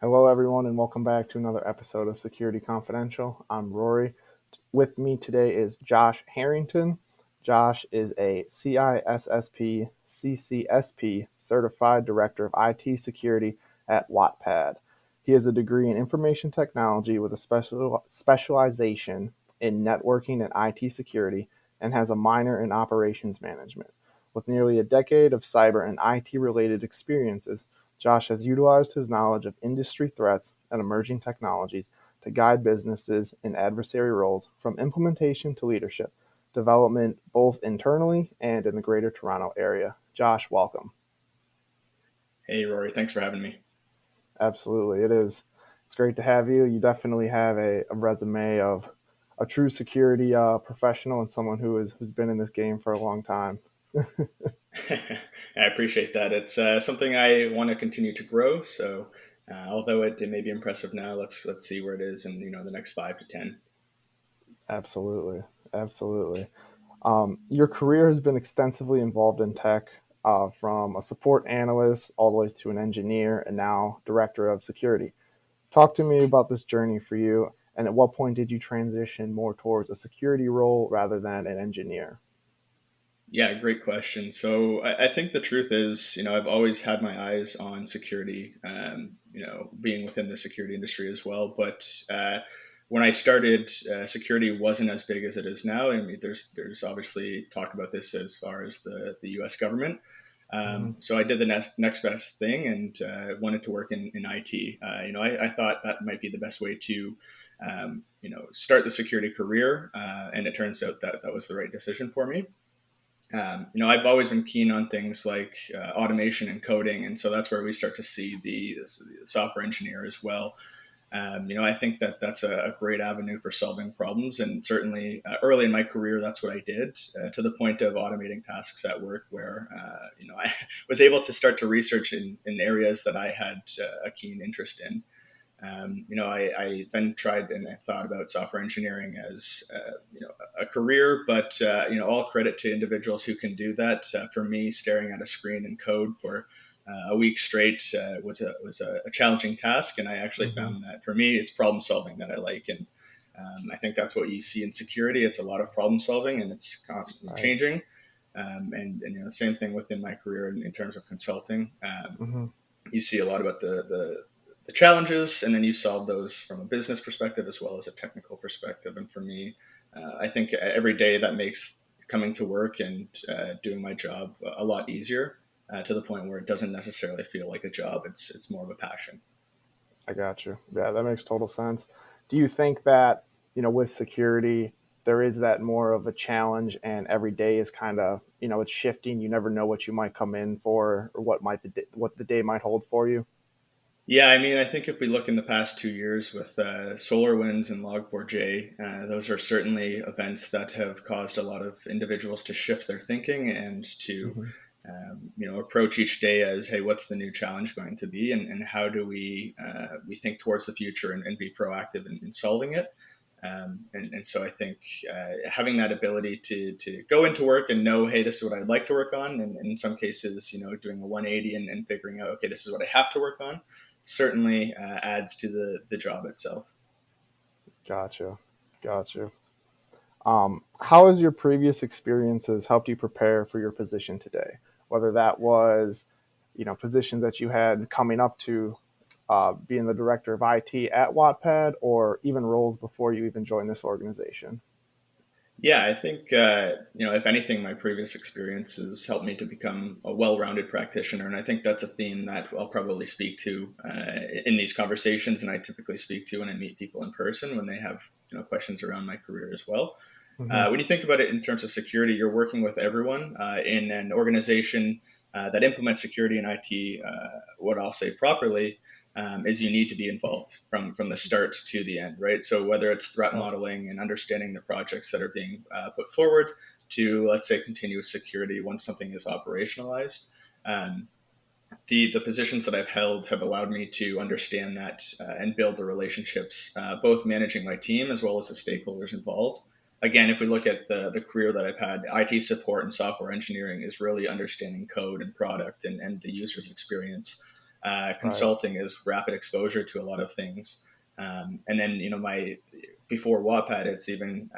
Hello, everyone, and welcome back to another episode of Security Confidential. I'm Rory. With me today is Josh Harrington. Josh is a CISSP CCSP certified director of IT security at Wattpad. He has a degree in information technology with a specialization in networking and IT security and has a minor in operations management. With nearly a decade of cyber and IT related experiences, Josh has utilized his knowledge of industry threats and emerging technologies to guide businesses in adversary roles from implementation to leadership development, both internally and in the greater Toronto area. Josh, welcome. Hey, Rory, thanks for having me. Absolutely, it is. It's great to have you. You definitely have a resume of a true security professional and someone who's been in this game for a long time. I appreciate that. It's something I want to continue to grow. So, although it may be impressive now, let's see where it is in the next 5 to 10. Absolutely, absolutely. Your career has been extensively involved in tech, from a support analyst all the way to an engineer and now director of security. Talk to me about this journey for you, and at what point did you transition more towards a security role rather than an engineer? Yeah, great question. So I think the truth is, I've always had my eyes on security, being within the security industry as well. But when I started, security wasn't as big as it is now. I mean, there's obviously talk about this as far as the U.S. government. Hmm. So I did the next best thing and wanted to work in IT. I thought that might be the best way to, start the security career, and it turns out that that was the right decision for me. I've always been keen on things like automation and coding, and so that's where we start to see the software engineer as well. I think that that's a great avenue for solving problems, and certainly early in my career, that's what I did, to the point of automating tasks at work, where I was able to start to research in areas that I had a keen interest in. I then tried and I thought about software engineering as a career, but all credit to individuals who can do that. For me, staring at a screen and code for a week straight was a challenging task, and I actually Hmm. found that for me, it's problem solving that I like, and I think that's what you see in security. It's a lot of problem solving, and it's constantly Right. changing. And same thing within my career in terms of consulting. Hmm. You see a lot about the challenges, and then you solve those from a business perspective as well as a technical perspective. And for me, I think every day that makes coming to work and doing my job a lot easier, to the point where it doesn't necessarily feel like a job. It's more of a passion. I got you. Yeah, that makes total sense. Do you think that, with security, there is that more of a challenge and every day is kind of, it's shifting. You never know what you might come in for or what the day might hold for you? Yeah, I mean, I think if we look in the past 2 years with SolarWinds and Log4j, those are certainly events that have caused a lot of individuals to shift their thinking and to, Hmm. approach each day as, hey, what's the new challenge going to be, and how do we think towards the future and be proactive in solving it. And so I think having that ability to go into work and know, hey, this is what I'd like to work on, and in some cases, doing a 180 and figuring out, okay, this is what I have to work on, certainly adds to the job itself. Gotcha. Gotcha. How has your previous experiences helped you prepare for your position today? Whether that was, positions that you had coming up to being the director of IT at Wattpad, or even roles before you even joined this organization. Yeah, I think if anything, my previous experiences helped me to become a well-rounded practitioner, and I think that's a theme that I'll probably speak to in these conversations, and I typically speak to when I meet people in person when they have questions around my career as well. Hmm. When you think about it in terms of security, you're working with everyone in an organization that implements security and IT. What I'll say properly is you need to be involved from the start to the end, right? So whether it's threat Right. modeling and understanding the projects that are being put forward, to let's say continuous security once something is operationalized. Um, the positions that I've held have allowed me to understand that and build the relationships, both managing my team as well as the stakeholders involved. Again, if we look at the career that I've had, IT support and software engineering is really understanding code and product and the user's experience. Right. Consulting is rapid exposure to a lot of things. And then, my before Wattpad, it's even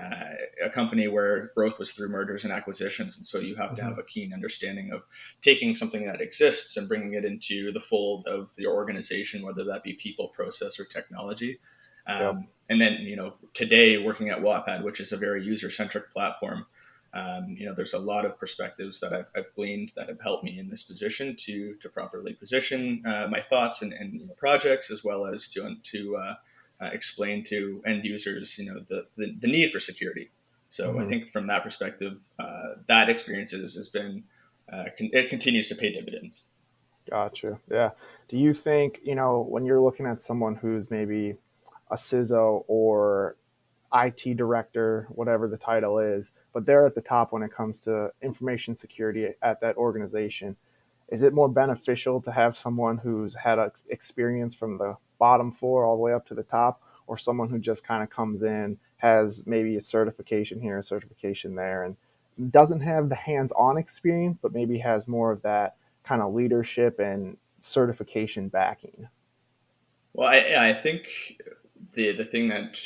a company where growth was through mergers and acquisitions. And so you have to Mm-hmm. have a keen understanding of taking something that exists and bringing it into the fold of your organization, whether that be people, process, or technology. Yep. And then, today working at Wattpad, which is a very user centric platform, there's a lot of perspectives that I've gleaned that have helped me in this position to properly position my thoughts and projects, as well as to explain to end users, the need for security. So I Mm-hmm. think from that perspective, that experience has been it continues to pay dividends. Gotcha. Yeah. Do you think, when you're looking at someone who's maybe a CISO or IT director, whatever the title is, but they're at the top when it comes to information security at that organization, is it more beneficial to have someone who's had experience from the bottom floor all the way up to the top, or someone who just kind of comes in, has maybe a certification here, a certification there, and doesn't have the hands-on experience, but maybe has more of that kind of leadership and certification backing? Well, I think the thing that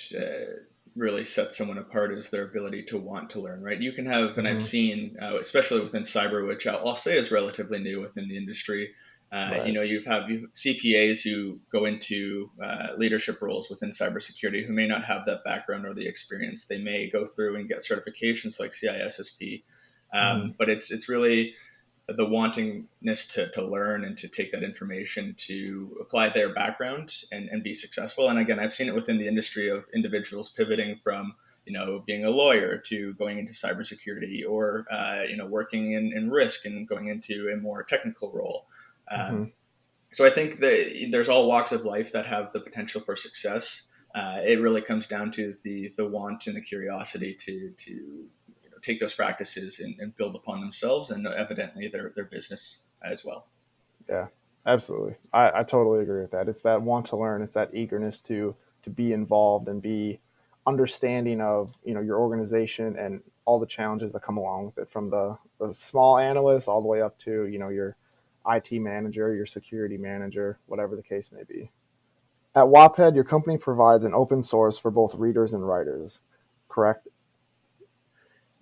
really sets someone apart is their ability to want to learn, right? You can have, and I've Mm-hmm. seen, especially within cyber, which I'll say is relatively new within the industry. Right. You've CPAs who go into leadership roles within cybersecurity who may not have that background or the experience. They may go through and get certifications like CISSP, Mm-hmm. but it's really the wantingness to learn and to take that information to apply their background and be successful. And again, I've seen it within the industry of individuals pivoting from being a lawyer to going into cybersecurity, or working in risk and going into a more technical role. Mm-hmm. Um, so I think that there's all walks of life that have the potential for success. It really comes down to the want and the curiosity to take those practices and build upon themselves and evidently their business as well. Yeah, absolutely. I totally agree with that. It's that want to learn. It's that eagerness to be involved and be understanding of your organization and all the challenges that come along with it, from the small analyst all the way up to your IT manager, your security manager, whatever the case may be. At Wattpad, your company provides an open source for both readers and writers, correct?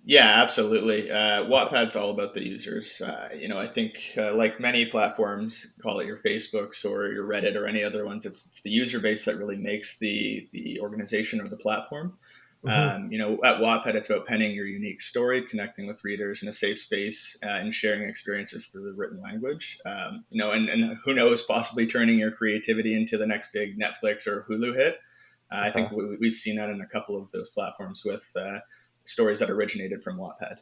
Yeah, absolutely. Okay. Wattpad's all about the users. I think like many platforms, call it your Facebooks or your Reddit or any other ones, it's the user base that really makes the organization or the platform. Mm-hmm. At Wattpad, it's about penning your unique story, connecting with readers in a safe space, and sharing experiences through the written language. And who knows, possibly turning your creativity into the next big Netflix or Hulu hit. I Okay. think we've seen that in a couple of those platforms with stories that originated from Wattpad.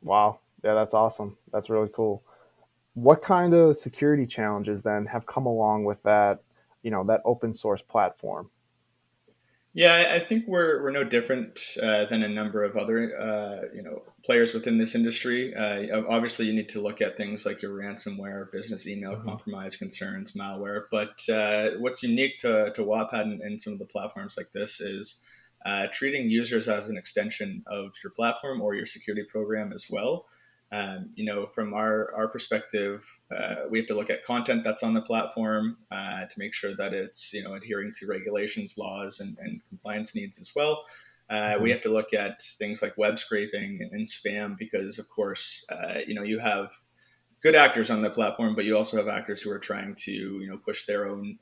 Wow. Yeah, that's awesome. That's really cool. What kind of security challenges then have come along with that, that open source platform? Yeah, I think we're no different than a number of other players within this industry. Obviously, you need to look at things like your ransomware, business email Mm-hmm. compromise concerns, malware. But what's unique to Wattpad and some of the platforms like this is treating users as an extension of your platform or your security program as well. From our perspective, we have to look at content that's on the platform to make sure that it's adhering to regulations, laws, and compliance needs as well. We Mm-hmm. have to look at things like web scraping and spam because, of course, you have good actors on the platform, but you also have actors who are trying to push their own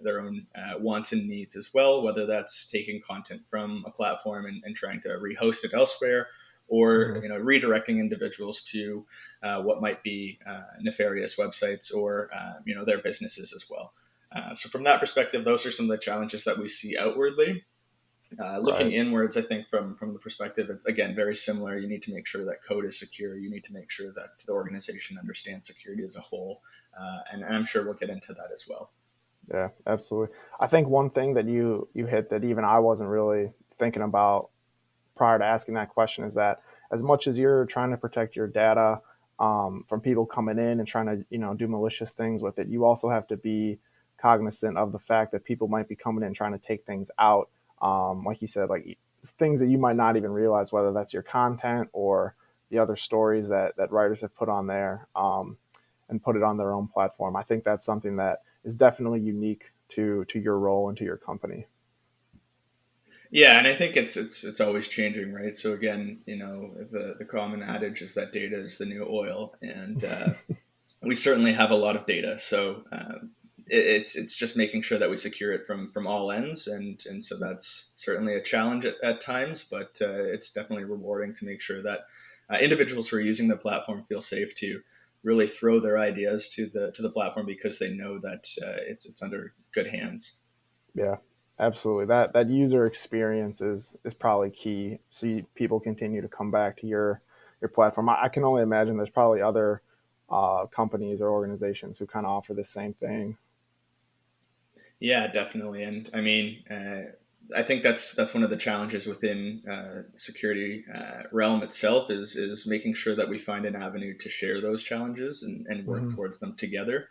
wants and needs as well, whether that's taking content from a platform and trying to rehost it elsewhere, or Mm-hmm. redirecting individuals to what might be nefarious websites or their businesses as well. So from that perspective, those are some of the challenges that we see outwardly. Looking Right. inwards, I think from the perspective, it's again very similar. You need to make sure that code is secure. You need to make sure that the organization understands security as a whole, and I'm sure we'll get into that as well. Yeah, absolutely. I think one thing that you hit that even I wasn't really thinking about prior to asking that question is that as much as you're trying to protect your data from people coming in and trying to do malicious things with it, you also have to be cognizant of the fact that people might be coming in trying to take things out, like you said, like things that you might not even realize, whether that's your content or the other stories that writers have put on there, and put it on their own platform. I think that's something that is definitely unique to your role and to your company. Yeah, and I think it's always changing, right? So again, the common adage is that data is the new oil, and we certainly have a lot of data. So it's just making sure that we secure it from all ends, and so that's certainly a challenge at times, but it's definitely rewarding to make sure that individuals who are using the platform feel safe to really throw their ideas to the platform because they know that it's under good hands. Yeah, absolutely. That user experience is probably key. So people continue to come back to your platform. I can only imagine there's probably other companies or organizations who kind of offer the same thing. Yeah, definitely. And I mean, I think that's one of the challenges within security realm itself is making sure that we find an avenue to share those challenges and work Hmm. towards them together.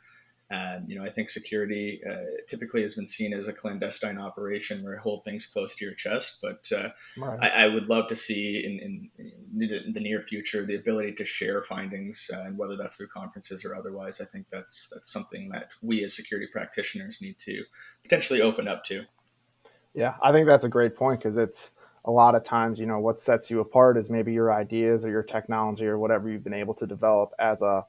I think security typically has been seen as a clandestine operation where you hold things close to your chest. But Right. I would love to see in the near future the ability to share findings, and whether that's through conferences or otherwise. I think that's something that we as security practitioners need to potentially open up to. Yeah, I think that's a great point because it's a lot of times, what sets you apart is maybe your ideas or your technology or whatever you've been able to develop as a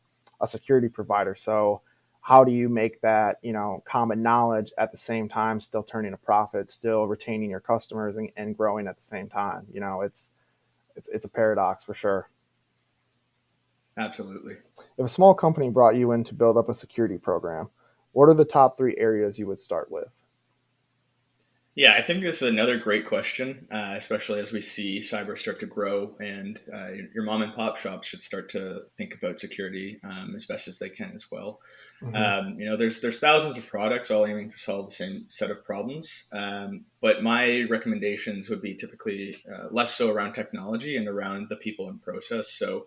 security provider. So, how do you make that, common knowledge at the same time, still turning a profit, still retaining your customers and growing at the same time? It's a paradox for sure. Absolutely. If a small company brought you in to build up a security program, what are the top three areas you would start with? Yeah, I think this is another great question, especially as we see cyber start to grow, and your mom and pop shops should start to think about security as best as they can as well. Hmm. There's thousands of products all aiming to solve the same set of problems, but my recommendations would be typically less so around technology and around the people and process. So.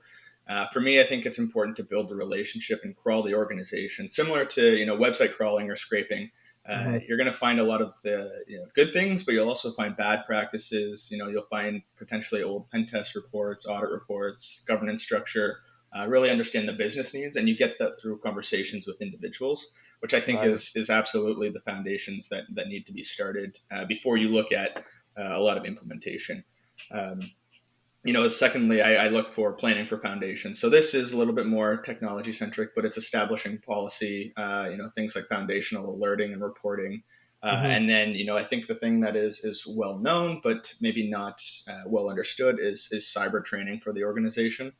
For me, I think it's important to build a relationship and crawl the organization, similar to website crawling or scraping. Hmm. You're going to find a lot of the good things, but you'll also find bad practices. You'll find potentially old pen test reports, audit reports, governance structure. Really understand the business needs, and you get that through conversations with individuals, which I think Right. is absolutely the foundations that need to be started before you look at a lot of implementation. Um, Secondly, I look for planning for foundations. So this is a little bit more technology centric, but it's establishing policy, things like foundational alerting and reporting. Hmm. And then, I think the thing that is well known, but maybe not well understood is cyber training for the organization.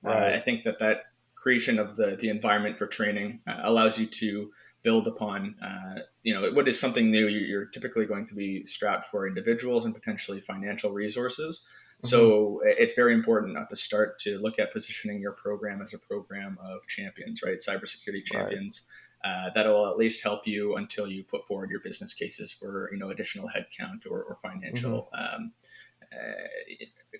Right. I think that creation of the environment for training allows you to build upon, what is something new. You're typically going to be strapped for individuals and potentially financial resources. Hmm. So it's very important at the start to look at positioning your program as a program of champions, right? Cybersecurity Right. champions. That'll at least help you until you put forward your business cases for additional headcount or Hmm. financial uh,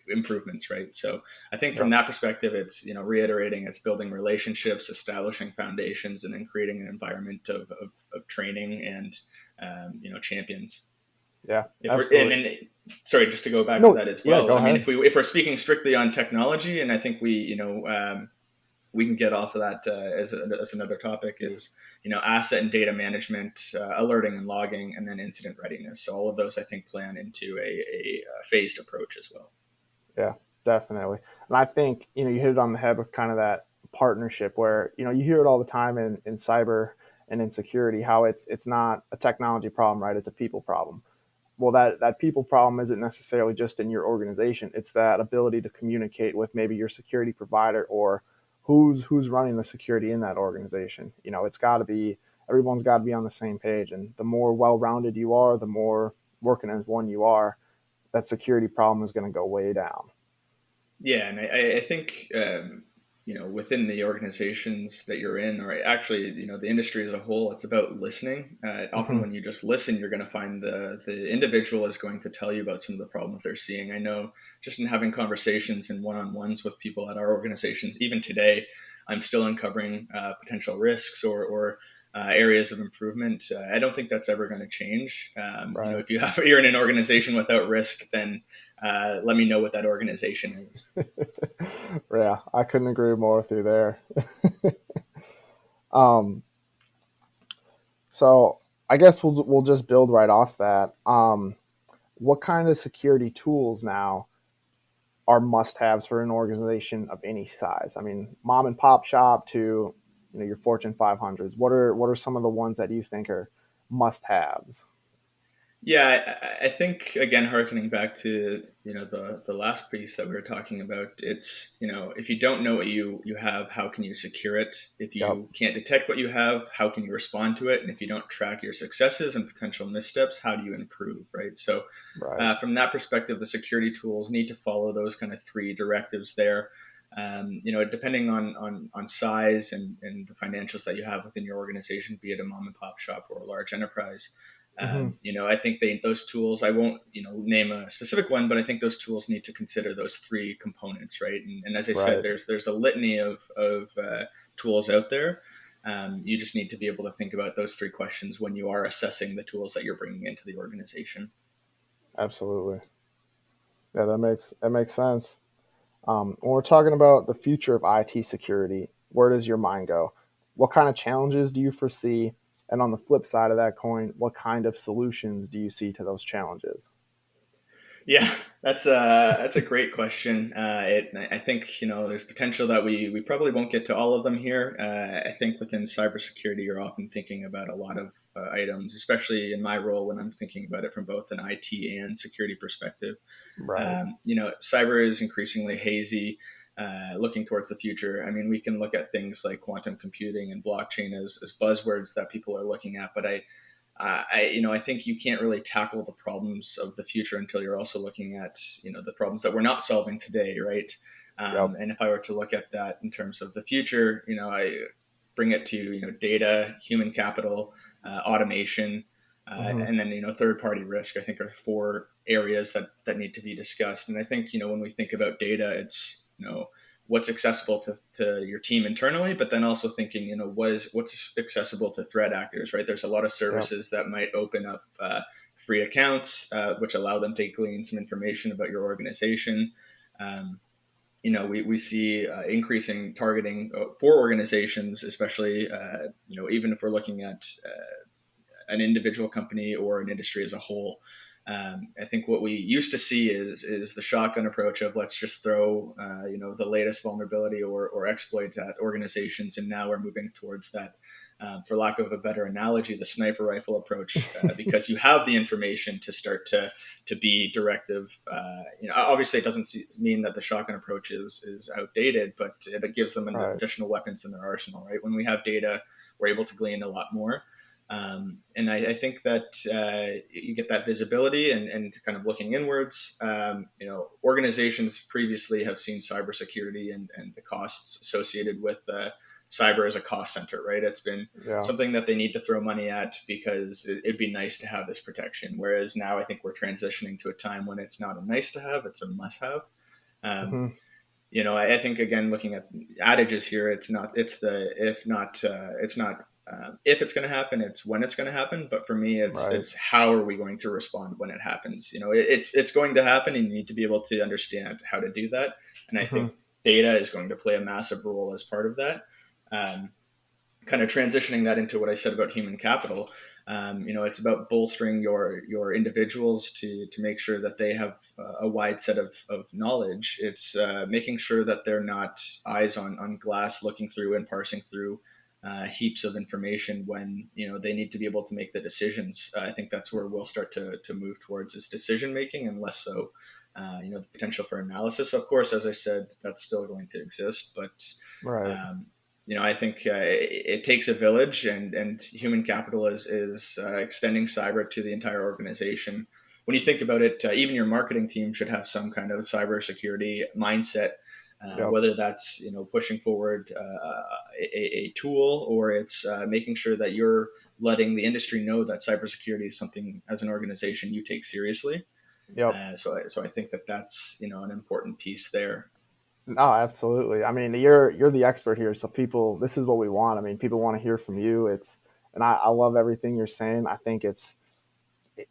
improvements, right? So I think from Yep. that perspective, it's reiterating it's building relationships, establishing foundations, and then creating an environment of training and champions. Yeah. If we're and, Absolutely. and sorry, just to go back to No. that as Yeah. well. Go I mean, ahead. if we're speaking strictly on technology, and I think we can get off of that as another topic is asset and data management, alerting and logging, and then incident readiness. So all of those I think plan into a phased approach as well. Yeah, definitely. And I think, you hit it on the head with kind of that partnership where, you hear it all the time in cyber and in security, how it's not a technology problem, right? It's a people problem. Well, that people problem isn't necessarily just in your organization. It's that ability to communicate with maybe your security provider or who's running the security in that organization. It's got to be everyone's got to be on the same page. And the more well-rounded you are, the more working as one you are, that security problem is going to go way down. Yeah, and I think within the organizations that you're in, or actually the industry as a whole, it's about listening. Often Hmm. when you just listen, you're going to find the individual is going to tell you about some of the problems they're seeing. I know just in having conversations and one-on-ones with people at our organizations, even today, I'm still uncovering potential risks or areas of improvement. I don't think that's ever going to change. Right. If you're in an organization without risk, then let me know what that organization is. Yeah, I couldn't agree more with you there. Um, So I guess we'll just build right off that. What kind of security tools now are must-haves for an organization of any size? I mean, mom and pop shop to your Fortune 500s. What are some of the ones that you think are must-haves? Yeah, I think again, harkening back to the last piece that we were talking about, it's if you don't know what you have, how can you secure it? If Yep. you can't detect what you have, how can you respond to it? And if you don't track your successes and potential missteps, how do you improve, right? So Right. from that perspective, the security tools need to follow those kind of three directives there. Depending on size and the financials that you have within your organization, be it a mom and pop shop or a large enterprise. Hmm. I think those tools, I won't, name a specific one, but I think those tools need to consider those three components, right? And as I said, Right. there's a litany of tools out there. You just need to be able to think about those three questions when you are assessing the tools that you're bringing into the organization. Absolutely. Yeah, that makes sense. When we're talking about the future of IT security, where does your mind go? What kind of challenges do you foresee? And on the flip side of that coin, what kind of solutions do you see to those challenges? Yeah, that's a great question. I think there's potential that we probably won't get to all of them here. I think within cybersecurity, you're often thinking about a lot of items, especially in my role when I'm thinking about it from both an IT and security perspective. Right. Cyber is increasingly hazy. Looking towards the future, I mean, we can look at things like quantum computing and blockchain as buzzwords that people are looking at, but I think you can't really tackle the problems of the future until you're also looking at the problems that we're not solving today, right? Yep. And if I were to look at that in terms of the future, I bring it to data, human capital, automation, Hmm. and then third party risk. I think are four areas that need to be discussed. And I think when we think about data, it's what's accessible to your team internally, but then also thinking, what's accessible to threat actors, right? There's a lot of Yep. services that might open up free accounts, which allow them to glean some information about your organization. Um, we see increasing targeting for organizations, especially, even if we're looking at an individual company or an industry as a whole. I think what we used to see is the shotgun approach of let's just throw the latest vulnerability or exploit at organizations, and now we're moving towards that. For lack of a better analogy, the sniper rifle approach, because you have the information to start to be directive. Obviously, it doesn't mean that the shotgun approach is outdated, but it gives them an Right. additional weapons in their arsenal. Right? When we have data, we're able to glean a lot more. And I think that you get that visibility and kind of looking inwards. Organizations previously have seen cybersecurity and the costs associated with cyber as a cost center, right? It's been Yeah. something that they need to throw money at because it'd be nice to have this protection. Whereas now I think we're transitioning to a time when it's not a nice to have, it's a must have. Um, Hmm. I think again, looking at adages here, it's not if it's going to happen, it's when it's going to happen. But for me, Right. it's how are we going to respond when it happens? It's going to happen, and you need to be able to understand how to do that. And I Hmm. think data is going to play a massive role as part of that. Um, Kind of transitioning that into what I said about human capital. It's about bolstering your individuals to make sure that they have a wide set of knowledge. It's making sure that they're not eyes on glass, looking through and parsing through heaps of information when they need to be able to make the decisions. I think that's where we'll start to move towards is decision making, and less so the potential for analysis. Of course, as I said, that's still going to exist, but Right. um, I think it takes a village, and human capital is extending cyber to the entire organization. When you think about it, even your marketing team should have some kind of cybersecurity mindset, Yep. whether that's pushing forward a tool, or it's making sure that you're letting the industry know that cybersecurity is something as an organization you take seriously. Yep. So I think that's an important piece there. No, absolutely. I mean, you're the expert here, so people, this is what we want. I mean, people want to hear from you. And I love everything you're saying. I think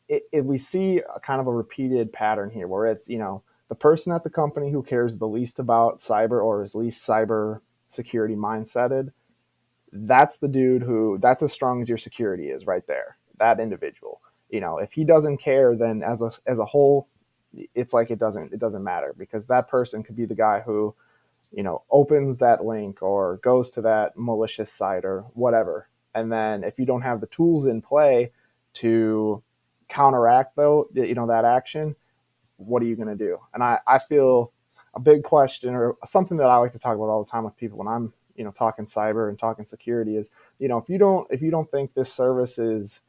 if we see a kind of a repeated pattern here, where it's the person at the company who cares the least about cyber or is least cyber security mindseted that's the dude who, that's as strong as your security is right there, that individual. If he doesn't care, then as a whole, it's like it doesn't matter, because that person could be the guy who opens that link or goes to that malicious site or whatever. And then if you don't have the tools in play to counteract though, that action, what are you going to do? And I feel a big question, or something that I like to talk about all the time with people when I'm, talking cyber and talking security is, if you don't think this service is,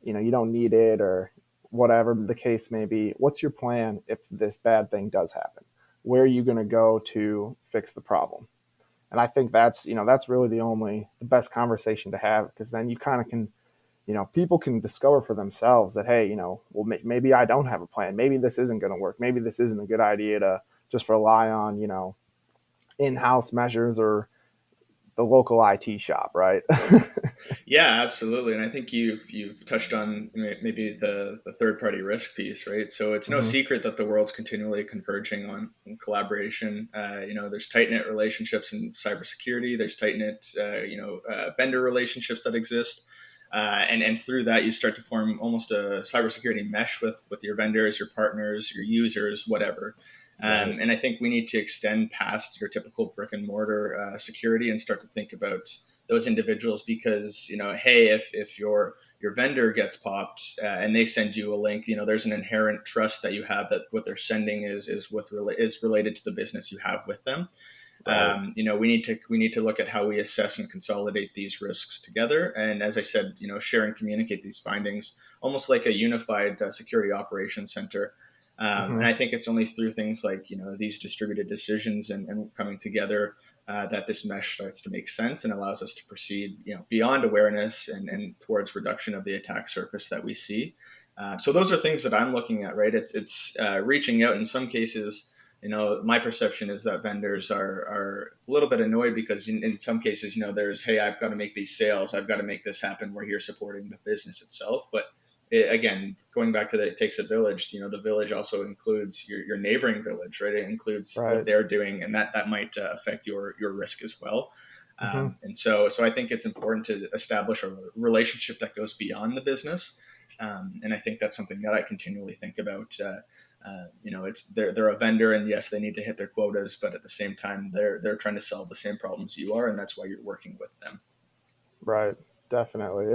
you don't need it, or whatever the case may be, what's your plan if this bad thing does happen? Where are you going to go to fix the problem? And I think that's really the best conversation to have, because then you kind of can, people can discover for themselves that, hey, well, maybe I don't have a plan. Maybe this isn't going to work. Maybe this isn't a good idea to just rely on, in-house measures or the local IT shop, right? Yeah, absolutely. And I think you've touched on maybe the third party risk piece, right? So it's no Mm-hmm. secret that the world's continually converging on collaboration. There's tight knit relationships in cybersecurity. There's tight knit, vendor relationships that exist. And through that, you start to form almost a cybersecurity mesh with your vendors, your partners, your users, whatever. Right. And I think we need to extend past your typical brick and mortar security and start to think about those individuals, because hey, if your vendor gets popped and they send you a link, there's an inherent trust that you have that what they're sending is related to the business you have with them. Right. We need to look at how we assess and consolidate these risks together, and as I said, share and communicate these findings almost like a unified security operations center. Mm-hmm. And I think it's only through things like these distributed decisions and coming together that this mesh starts to make sense and allows us to proceed beyond awareness and towards reduction of the attack surface that we see. So those are things that I'm looking at, right? It's reaching out in some cases. My perception is that vendors are a little bit annoyed because in some cases, there's, hey, I've got to make these sales, I've got to make this happen. We're here supporting the business itself, but again, going back to that, it takes a village. The village also includes your neighboring village, right? It includes what Right. they're doing, and that might affect your risk as well. Mm-hmm. And so I think it's important to establish a relationship that goes beyond the business. And I think that's something that I continually think about. It's they're a vendor, and yes, they need to hit their quotas, but at the same time, they're trying to solve the same problems you are, and that's why you're working with them. Right. Definitely.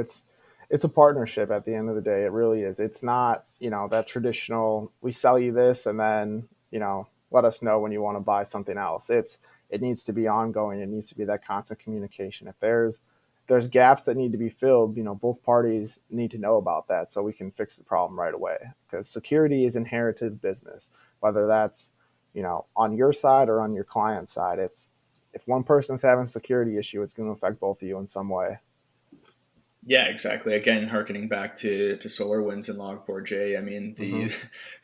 It's a partnership at the end of the day. It really is. It's not, that traditional, we sell you this and then, let us know when you want to buy something else. It needs to be ongoing. It needs to be that constant communication. If there's gaps that need to be filled, both parties need to know about that so we can fix the problem right away. Because security is inherited business, whether that's, on your side or on your client side. It's If one person's having a security issue, it's going to affect both of you in some way. Yeah, exactly. Again, harkening back to SolarWinds and Log4j, I mean Mm-hmm.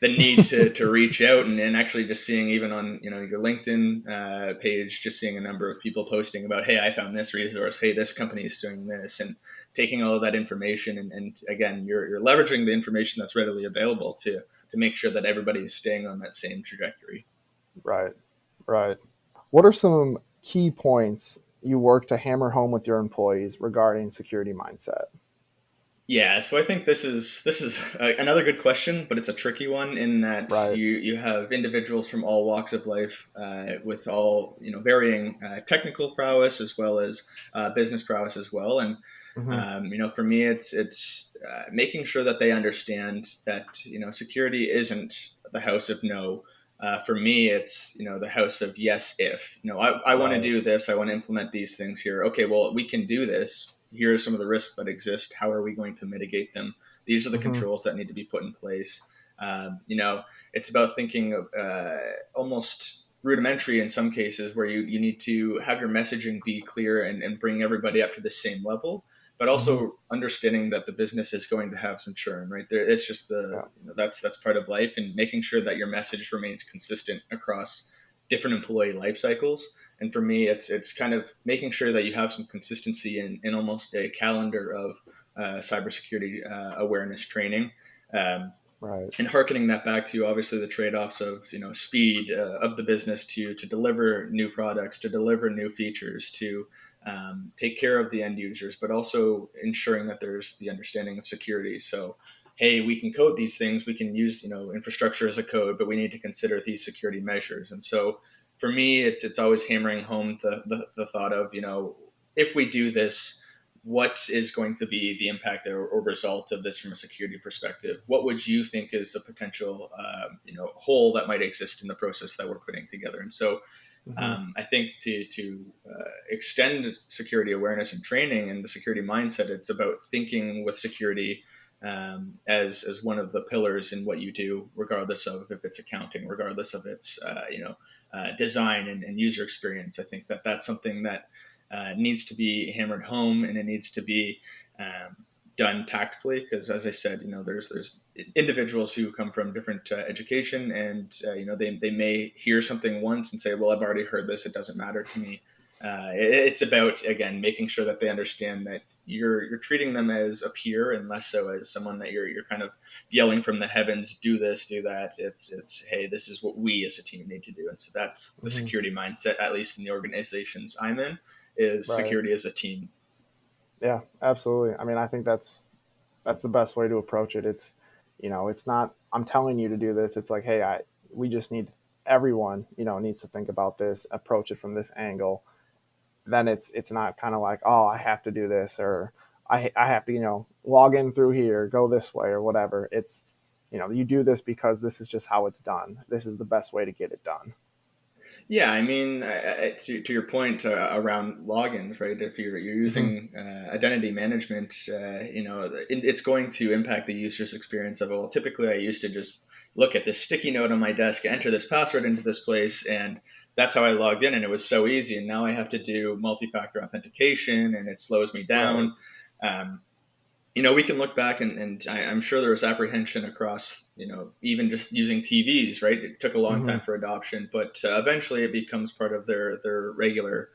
the need to reach out and actually just seeing even on your LinkedIn page, just seeing a number of people posting about, hey, I found this resource, hey, this company is doing this, and taking all of that information and again, you're leveraging the information that's readily available to make sure that everybody is staying on that same trajectory. Right. Right. What are some key points you work to hammer home with your employees regarding security mindset? Yeah, so I think this is another good question, but it's a tricky one in that Right. you have individuals from all walks of life with all varying technical prowess as well as business prowess as well, and Mm-hmm. for me it's making sure that they understand that security isn't the house of no. For me, it's the house of yes if. I want to Right. do this. I want to implement these things here. Okay, well we can do this. Here are some of the risks that exist. How are we going to mitigate them? These are the Mm-hmm. controls that need to be put in place. It's about thinking of almost rudimentary in some cases where you need to have your messaging be clear and bring everybody up to the same level, but Mm-hmm. also understanding that the business is going to have some churn, right? There, it's just Yeah. that's part of life, and making sure that your message remains consistent across different employee life cycles. And for me, it's kind of making sure that you have some consistency in almost a calendar of cybersecurity awareness training. Um, Right. and harkening that back to obviously the trade-offs of speed of the business to deliver new products, to deliver new features, to take care of the end users, but also ensuring that there's the understanding of security. So, hey, we can code these things, we can use infrastructure as a code, but we need to consider these security measures. And so, for me, it's always hammering home the thought of if we do this, what is going to be the impact or result of this from a security perspective? What would you think is a potential hole that might exist in the process that we're putting together? And so Hmm. I think to extend security awareness and training and the security mindset, it's about thinking with security as one of the pillars in what you do, regardless of if it's accounting, regardless of its design and user experience. I think that that's something that needs to be hammered home, and it needs to be done tactfully, because as I said, there's individuals who come from different education, and they may hear something once and say, well, I've already heard this, it doesn't matter to me. It's about, again, making sure that they understand that you're treating them as a peer and less so as someone that you're kind of yelling from the heavens, do this, do that. It's hey, this is what we as a team need to do. And so that's the Hmm. security mindset, at least in the organizations I'm in, is Right. security as a team. Yeah, absolutely. I mean, I think that's the best way to approach it. It's, it's not I'm telling you to do this. It's like, hey, we just need everyone, needs to think about this, approach it from this angle. Then it's not kind of like, oh, I have to do this, or I have to, log in through here, go this way, or whatever. It's, you do this because this is just how it's done. This is the best way to get it done. Yeah, I mean, to your point around logins, right? If you're Hmm. using identity management, it's going to impact the user's experience of, well, typically I used to just look at this sticky note on my desk, enter this password into this place, and that's how I logged in, and it was so easy. And now I have to do multi-factor authentication, and it slows me Right. down. Um, we can look back, and I'm sure there was apprehension across, even just using TVs, right? It took a long Hmm. time for adoption, but eventually it becomes part of their regular,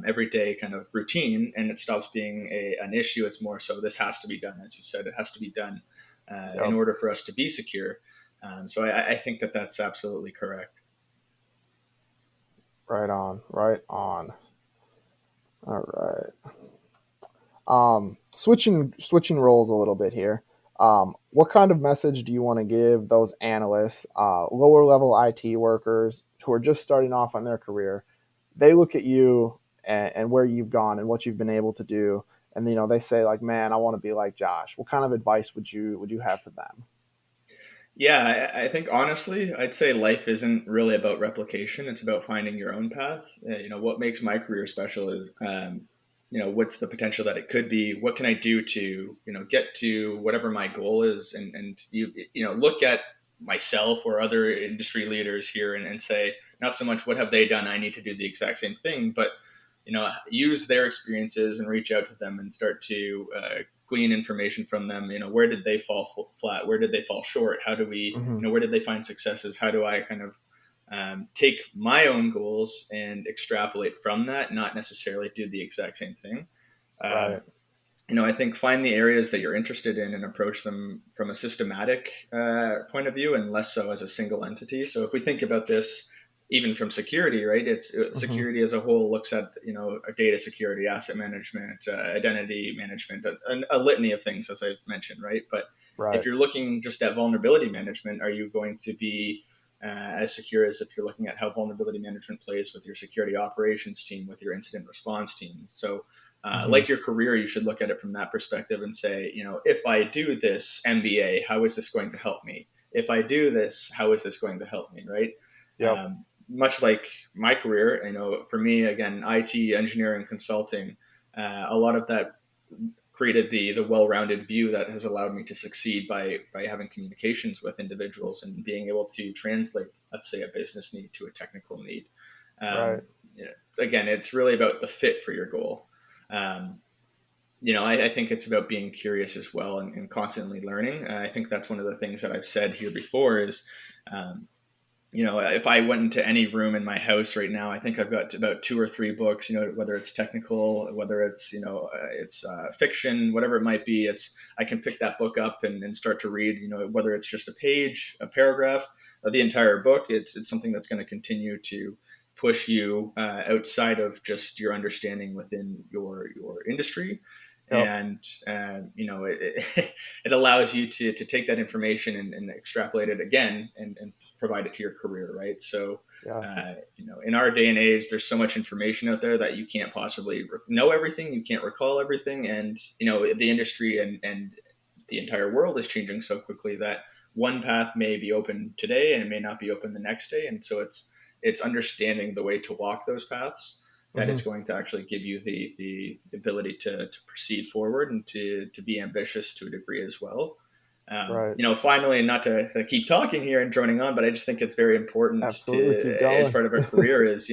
everyday kind of routine, and it stops being an issue. It's more so this has to be done, as you said, it has to be done in Yep. order for us to be secure. So I think that that's absolutely correct. Right on. Right on. All right. Switching roles a little bit here. What kind of message do you want to give those analysts, lower level IT workers who are just starting off on their career? They look at you and where you've gone and what you've been able to do, and they say like, "Man, I want to be like Josh." What kind of advice would you have for them? Yeah, I think honestly, I'd say life isn't really about replication. It's about finding your own path. What makes my career special is, what's the potential that it could be? What can I do to, get to whatever my goal is? And look at myself or other industry leaders here and say, not so much what have they done? I need to do the exact same thing, but use their experiences and reach out to them and start to glean information from them. Where did they fall flat? Where did they fall short? How do we, Hmm. where did they find successes? How do I kind of take my own goals and extrapolate from that, not necessarily do the exact same thing. Right. Um, I think find the areas that you're interested in and approach them from a systematic point of view and less so as a single entity. So if we think about this, even from security, right? It's Hmm. security as a whole looks at data security, asset management, identity management, a litany of things, as I mentioned, right? But if Right. you're looking just at vulnerability management, are you going to be as secure as if you're looking at how vulnerability management plays with your security operations team, with your incident response team? So Hmm. like your career, you should look at it from that perspective and say, if I do this MBA, how is this going to help me? If I do this, how is this going to help me? Right? Yep. Much like my career, for me, again, IT, engineering, consulting, a lot of that created the well-rounded view that has allowed me to succeed by having communications with individuals and being able to translate, let's say, a business need to a technical need. Right. Um, Again, it's really about the fit for your goal. Um, I think it's about being curious as well and constantly learning. I think that's one of the things that I've said here before is, um, if I went into any room in my house right now, I think I've got about two or three books, whether it's technical, whether it's, it's fiction, whatever it might be, I can pick that book up and start to read, whether it's just a page, a paragraph, or the entire book. It's something that's going to continue to push you outside of just your understanding within your industry. Yep. And it allows you to take that information and extrapolate it again and provide it to your career, right? So Yeah. in our day and age, there's so much information out there that you can't possibly know everything, you can't recall everything, and the industry and the entire world is changing so quickly that one path may be open today and it may not be open the next day. And so it's understanding the way to walk those paths that Hmm. is going to actually give you the ability to proceed forward and to be ambitious to a degree as well. Right. Finally, and not to keep talking here and droning on, but I just think it's very important Absolutely. Keep to, as going. part of a career, is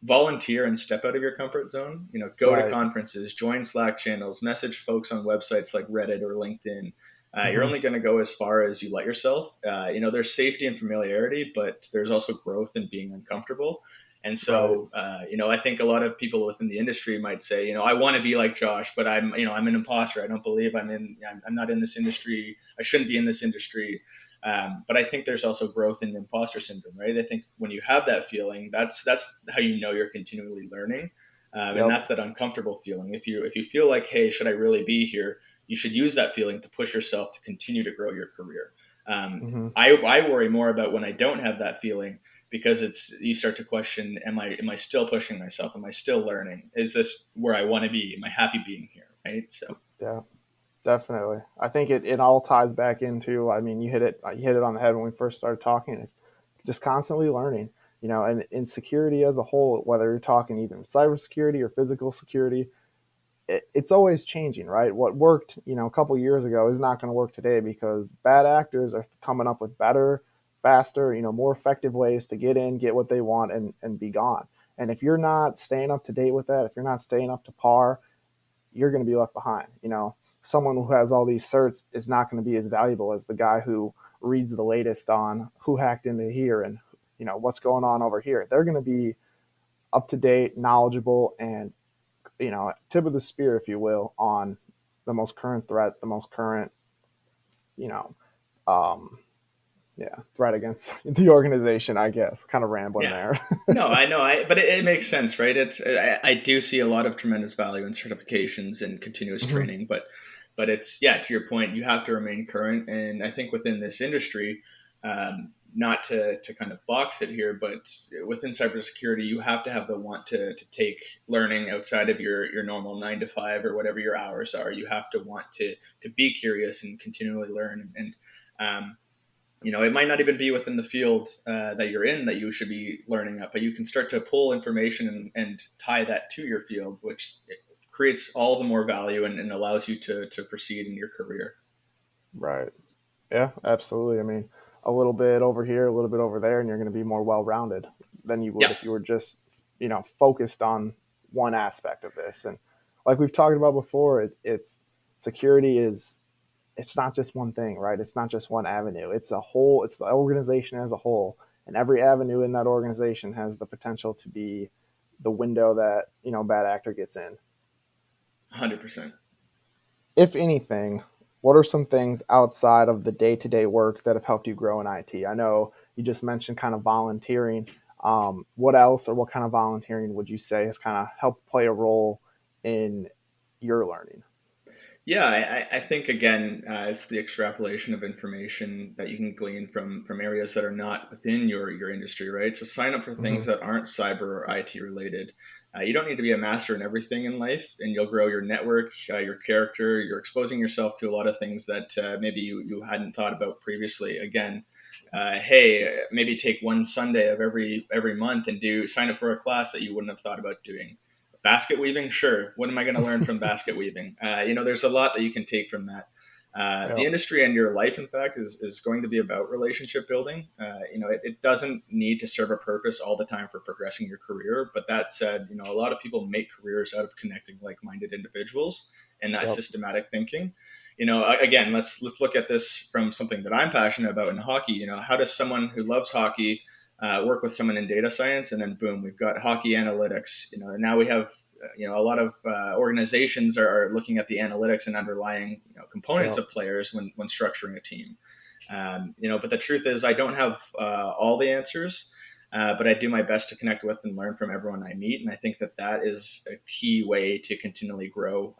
volunteer and step out of your comfort zone. Go to Right. conferences, join Slack channels, message folks on websites like Reddit or LinkedIn. You're Hmm. only going to go as far as you let yourself. There's safety and familiarity, but there's also growth in being uncomfortable. And Right. so, I think a lot of people within the industry might say, I want to be like Josh, but I'm an imposter. I don't believe I'm not in this industry. I shouldn't be in this industry. But I think there's also growth in the imposter syndrome, right? I think when you have that feeling, that's how you're continually learning, and Yep. that's that uncomfortable feeling. If you feel like, hey, should I really be here? You should use that feeling to push yourself to continue to grow your career. Hmm. I worry more about when I don't have that feeling, because you start to question, am I still pushing myself? Am I still learning? Is this where I want to be? Am I happy being here? Right. So Yeah. Definitely. I think it all ties back into, I mean, you hit it on the head when we first started talking. It's just constantly learning, and in security as a whole, whether you're talking even cybersecurity or physical security, it's always changing, right? What worked, a couple years ago is not going to work today because bad actors are coming up with better, faster, more effective ways to get in, get what they want, and be gone. And if you're not staying up to date with that, if you're not staying up to par, you're going to be left behind. Someone who has all these certs is not going to be as valuable as the guy who reads the latest on who hacked into here and what's going on over here. They're going to be up to date, knowledgeable, and tip of the spear, if you will, on the most current threat, the most current, you know, um, yeah, threat against the organization. I guess kind of rambling yeah, there. no, I know, but it makes sense, right? I do see a lot of tremendous value in certifications and continuous Hmm. training, but it's, yeah, to your point, you have to remain current. And I think within this industry, not to kind of box it here, but within cybersecurity, you have to have the want to take learning outside of your normal 9 to 5 or whatever your hours are. You have to want to be curious and continually learn. And it might not even be within the field that you're in that you should be learning at, but you can start to pull information and tie that to your field, which creates all the more value and allows you to proceed in your career. Right. Yeah, absolutely. I mean, a little bit over here, a little bit over there, and you're going to be more well rounded than you would Yeah, if you were just, focused on one aspect of this. And like we've talked about before, it's security is, it's not just one thing, right? It's not just one avenue. It's a whole, it's the organization as a whole. And every avenue in that organization has the potential to be the window that, bad actor gets in. 100%. If anything, what are some things outside of the day to day work that have helped you grow in IT? I know you just mentioned kind of volunteering. What else, or what kind of volunteering would you say has kind of helped play a role in your learning? Yeah, I think again, it's the extrapolation of information that you can glean from areas that are not within your industry, right? So sign up for Hmm. things that aren't cyber or IT related. You don't need to be a master in everything in life, and you'll grow your network, your character. You're exposing yourself to a lot of things that maybe you hadn't thought about previously. Again, hey, maybe take one Sunday of every month and do sign up for a class that you wouldn't have thought about doing. Basket weaving, sure. What am I going to learn from basket weaving? There's a lot that you can take from that. The Yep. industry and your life, in fact, is going to be about relationship building. It doesn't need to serve a purpose all the time for progressing your career. But that said, a lot of people make careers out of connecting like-minded individuals and that Yep. systematic thinking. Again, let's look at this from something that I'm passionate about in hockey. How does someone who loves hockey work with someone in data science, and then boom, we've got hockey analytics. And now we have a lot of organizations are looking at the analytics and underlying components Yep. of players when structuring a team. But the truth is, I don't have all the answers. but I do my best to connect with and learn from everyone I meet. And I think that that is a key way to continually grow.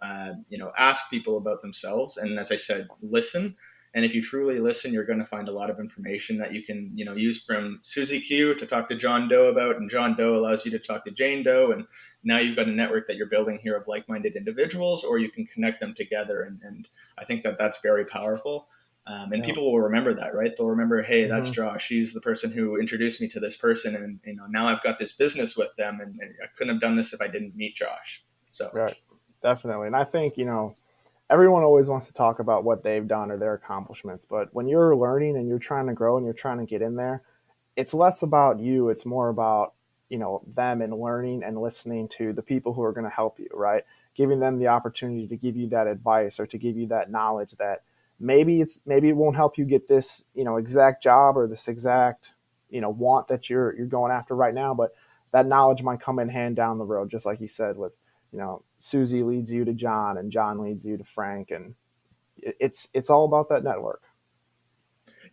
Ask people about themselves. And as I said, listen. And if you truly listen, you're going to find a lot of information that you can, use from Susie Q to talk to John Doe about, and John Doe allows you to talk to Jane Doe. And now you've got a network that you're building here of like-minded individuals, or you can connect them together. And I think that that's very powerful. And Yeah. people will remember that, right? They'll remember, hey, that's Hmm. Josh. He's the person who introduced me to this person, and now I've got this business with them, and I couldn't have done this if I didn't meet Josh. So, Right. Definitely. And I think, everyone always wants to talk about what they've done or their accomplishments. But when you're learning and you're trying to grow and you're trying to get in there, it's less about you. It's more about, them and learning and listening to the people who are going to help you, right? Giving them the opportunity to give you that advice or to give you that knowledge that maybe it won't help you get this, exact job or this exact, want that you're going after right now, but that knowledge might come in hand down the road, just like you said with, Susie leads you to John and John leads you to Frank, and it's all about that network.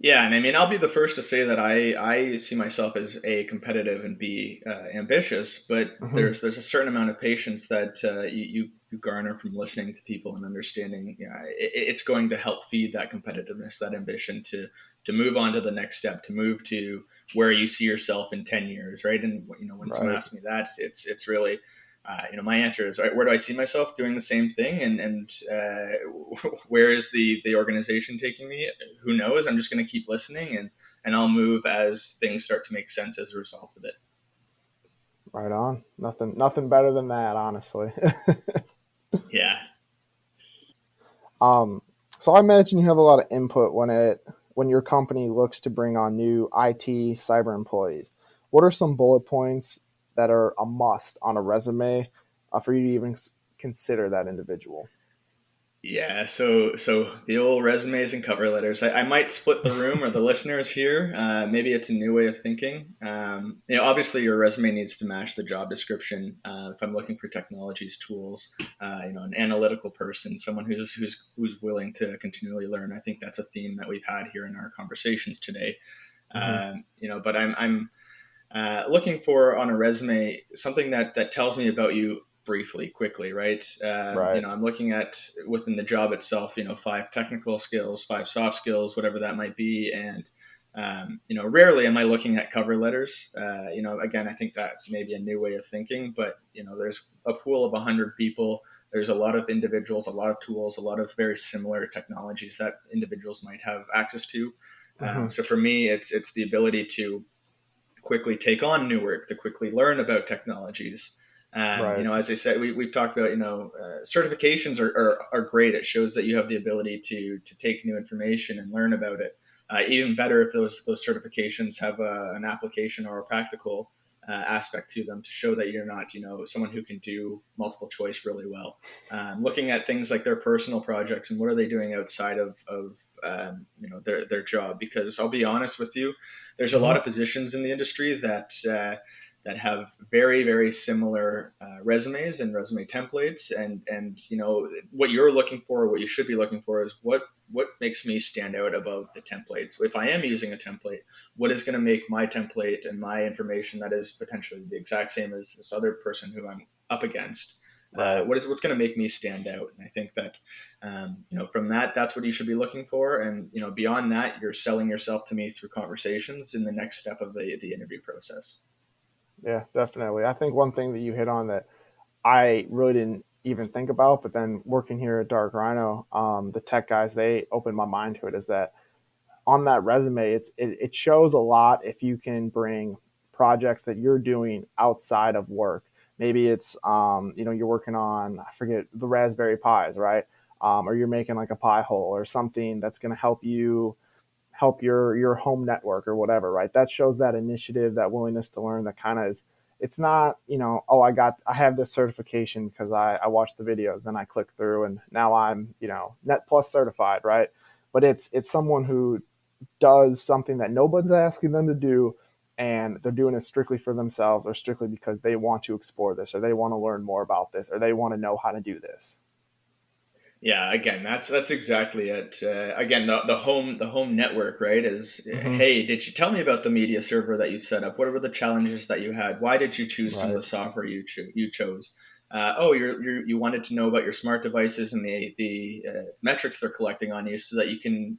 yeah, and I mean, I'll be the first to say that I see myself as A, competitive, and B, ambitious. But Hmm. there's a certain amount of patience that you garner from listening to people and understanding. It's going to help feed that competitiveness, that ambition to move on to the next step, to move to where you see yourself in 10 years, right? And when someone Right. asks me that, it's really my answer is, right, where do I see myself doing the same thing, and where is the organization taking me? Who knows? I'm just going to keep listening, and I'll move as things start to make sense as a result of it. Right on. Nothing better than that, honestly. Yeah. um, so I imagine you have a lot of input when your company looks to bring on new IT cyber employees. What are some bullet points that are a must on a resume for you to even consider that individual? Yeah, so the old resumes and cover letters. I might split the room or the listeners here. Maybe it's a new way of thinking. Obviously your resume needs to match the job description. If I'm looking for technologies, tools, an analytical person, someone who's willing to continually learn. I think that's a theme that we've had here in our conversations today. Hmm. But I'm looking for on a resume something that tells me about you briefly, quickly, right? Right. I'm looking at within the job itself, 5 technical skills, 5 soft skills, whatever that might be, and rarely am I looking at cover letters. Again, I think that's maybe a new way of thinking, but there's a pool of 100 people. There's a lot of individuals, a lot of tools, a lot of very similar technologies that individuals might have access to. Hmm. So for me, it's the ability to quickly take on new work, to quickly learn about technologies. Right. As I said, we've talked about, certifications are great. It shows that you have the ability to take new information and learn about it. Even better if those certifications have an application or a practical aspect to them to show that you're not, someone who can do multiple choice really well. Looking at things like their personal projects and what are they doing outside of their job. Because I'll be honest with you, there's a lot Hmm. of positions in the industry that have very very similar resumes and resume templates, and what you're looking for, what you should be looking for is what makes me stand out above the templates. If I am using a template, what is going to make my template and my information that is potentially the exact same as this other person who I'm up against, Right. what's going to make me stand out? And I think that from that's what you should be looking for. And beyond that, you're selling yourself to me through conversations in the next step of the interview process. Yeah, definitely. I think one thing that you hit on that I really didn't even think about, but then working here at Dark Rhino, the tech guys, they opened my mind to it, is that on that resume, it shows a lot if you can bring projects that you're doing outside of work. Maybe it's you're working on, I forget, the Raspberry Pis, right? Or you're making like a Pi hole or something that's going to help your home network or whatever, right? That shows that initiative, that willingness to learn. That kind of is. It's not, oh, I have this certification because I watched the videos, then I click through and now I'm, Net Plus certified, right? But it's someone who does something that nobody's asking them to do, and they're doing it strictly for themselves or strictly because they want to explore this or they want to learn more about this or they want to know how to do this. Yeah, again, that's exactly it. Again, the home network, right? Is Hmm. hey, did you tell me about the media server that you set up? What were the challenges that you had? Why did you choose some of Right. the software you chose? Oh, you wanted to know about your smart devices and the metrics they're collecting on you, so that you can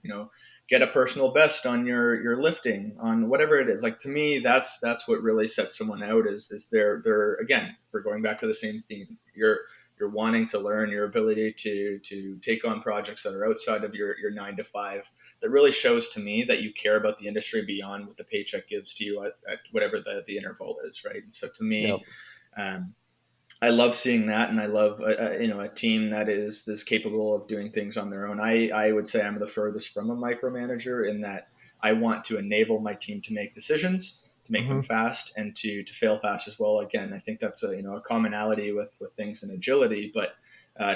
get a personal best on your lifting, on whatever it is. Like, to me, that's what really sets someone out. Is they're again, we're going back to the same theme. You're wanting to learn, your ability to take on projects that are outside of your 9 to 5, that really shows to me that you care about the industry beyond what the paycheck gives to you at whatever the interval is, right? And so to me, Yep. um, I love seeing that, and I love a team that is capable of doing things on their own. I would say I'm the furthest from a micromanager, in that I want to enable my team to make decisions, to make them Hmm. fast, and to fail fast as well. Again, I think that's a commonality with things in agility, but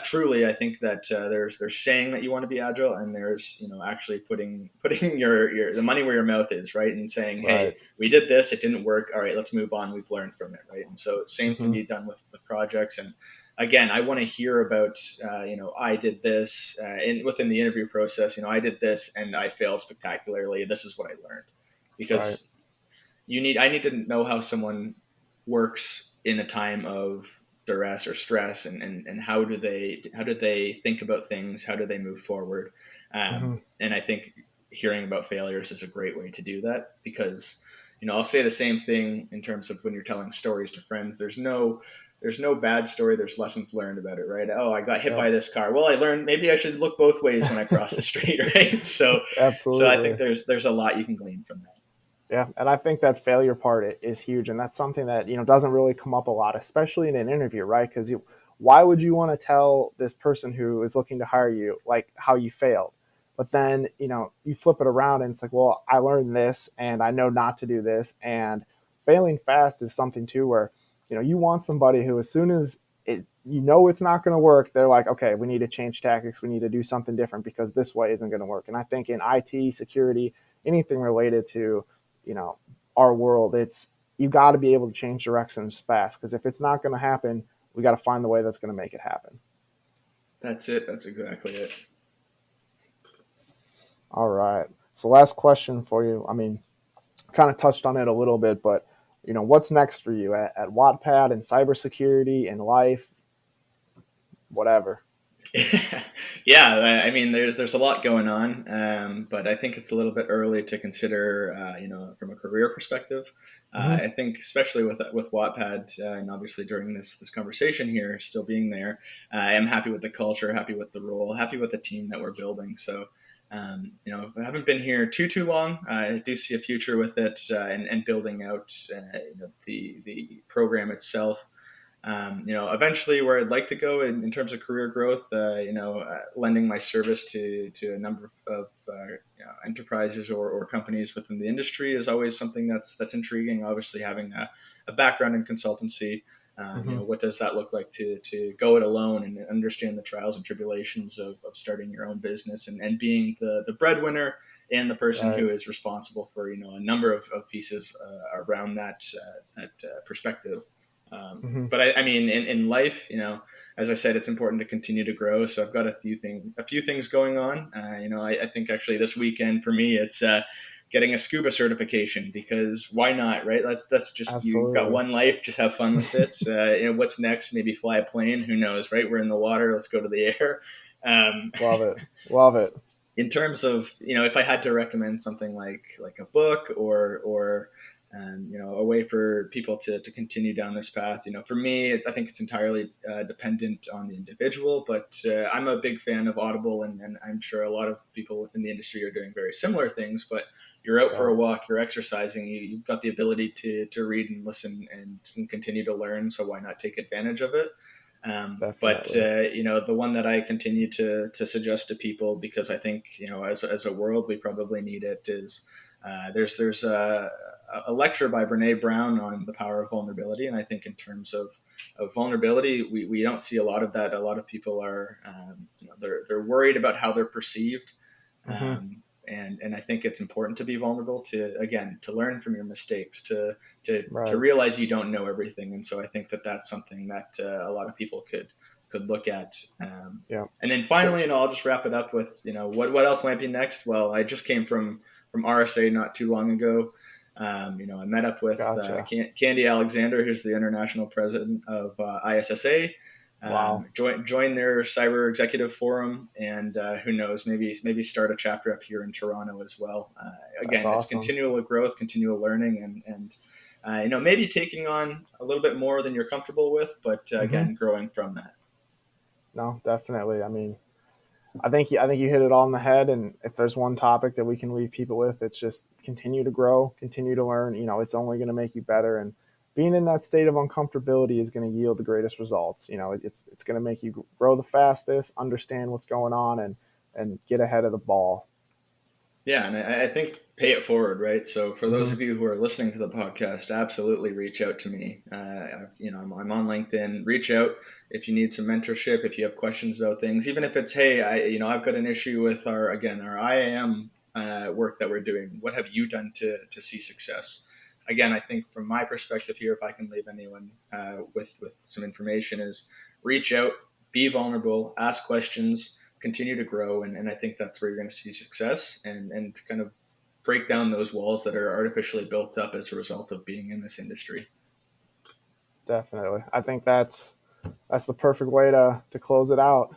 truly, I think that there's saying that you want to be agile, and there's actually putting your the money where your mouth is, right, and saying, hey, Right. we did this, it didn't work, all right, let's move on, we've learned from it, right? And so same can Hmm. be done with projects. And again, I want to hear about I did this within the interview process. I did this and I failed spectacularly, this is what I learned. Right. Because I need to know how someone works in a time of duress or stress, and how do they think about things, how do they move forward. Hmm. And I think hearing about failures is a great way to do that, because I'll say the same thing in terms of when you're telling stories to friends. There's no bad story, there's lessons learned about it, right? Oh, I got hit Yep. by this car, well, I learned maybe I should look both ways when I cross the street, right? So I think Absolutely. there's a lot you can glean from that. Yeah, and I think that failure part is huge, and that's something that doesn't really come up a lot, especially in an interview, right? Because why would you want to tell this person who is looking to hire you like how you failed? But then you flip it around, and it's like, well, I learned this, and I know not to do this, and failing fast is something too, where you want somebody who, as soon as it's not going to work, they're like, okay, we need to change tactics, we need to do something different because this way isn't going to work. And I think in IT security, anything related to you know our world, it's you got to be able to change directions fast, because if it's not going to happen, we got to find the way that's going to make it happen. That's it. That's exactly it. All right, so last question for you. I mean, kind of touched on it a little bit, but what's next for you at Wattpad and cybersecurity and life, whatever. Yeah, I mean, there's a lot going on, but I think it's a little bit early to consider, from a career perspective. Hmm. I think, especially with Wattpad, and obviously during this conversation here, still being there, I am happy with the culture, happy with the role, happy with the team that we're building. So, I haven't been here too long. I do see a future with it, and building out, the program itself. Eventually where I'd like to go in terms of career growth, lending my service to a number of enterprises or companies within the industry is always something that's intriguing. Obviously, having a background in consultancy, Hmm. what does that look like to go it alone and understand the trials and tribulations of starting your own business, and being the breadwinner and the person Right. who is responsible for a number of pieces around that perspective. Hmm. But I mean, in life, as I said, it's important to continue to grow. So I've got a few things going on. I think actually this weekend for me, it's getting a scuba certification, because why not, right? That's just, you've got Absolutely. one life, just have fun with it. What's next? Maybe fly a plane. Who knows, right? We're in the water. Let's go to the air. Um, Love it. Love it. in terms of, if I had to recommend something like a book, or a way for people to continue down this path, for me, I think it's entirely dependent on the individual. But I'm a big fan of Audible, and I'm sure a lot of people within the industry are doing very similar things. But you're out for Right. a walk, you're exercising, you've got the ability to read and listen, and continue to learn. So why not take advantage of it? But Definitely. the one that I continue to suggest to people, because I think, as a world we probably need it, is there's a lecture by Brene Brown on the power of vulnerability. And I think in terms of vulnerability, we don't see a lot of that. A lot of people are, they're worried about how they're perceived. Hmm. And I think it's important to be vulnerable, to, again, to learn from your mistakes, to Right. realize you don't know everything. And so I think that that's something that a lot of people could could look at. Yeah. And then finally, I'll just wrap it up with, what else might be next. Well, I just came from RSA not too long ago. I met up with Gotcha. Candy Alexander, who's the international president of ISSA. Wow. Join their cyber executive forum, and who knows, maybe start a chapter up here in Toronto as well. That's Again, it's awesome. continual growth, continual learning, and maybe taking on a little bit more than you're comfortable with, but Hmm. again, growing from that. No, definitely. I mean, I think you hit it all on the head. And if there's one topic that we can leave people with, it's just continue to grow, continue to learn. It's only going to make you better. And being in that state of uncomfortability is going to yield the greatest results. It's going to make you grow the fastest, understand what's going on, and get ahead of the ball. Yeah, and I think pay it forward, right? So for those Hmm. of you who are listening to the podcast, absolutely reach out to me. I'm on LinkedIn. Reach out if you need some mentorship, if you have questions about things, even if it's, hey, I've got an issue with our IAM work that we're doing. What have you done to see success? Again, I think from my perspective here, if I can leave anyone with some information, is reach out, be vulnerable, ask questions, continue to grow, and I think that's where you're going to see success, and kind of break down those walls that are artificially built up as a result of being in this industry. Definitely. I think that's the perfect way to close it out.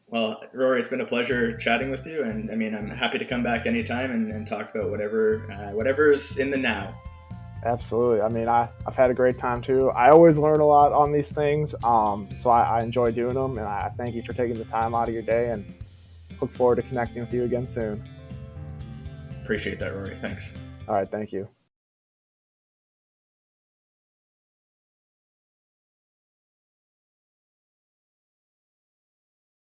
Well, Rory, it's been a pleasure chatting with you, and I mean, I'm happy to come back anytime and talk about whatever's in the now. Absolutely. I mean, I've had a great time too. I always learn a lot on these things. So I enjoy doing them. And I thank you for taking the time out of your day and look forward to connecting with you again soon. Appreciate that, Rory. Thanks. All right. Thank you.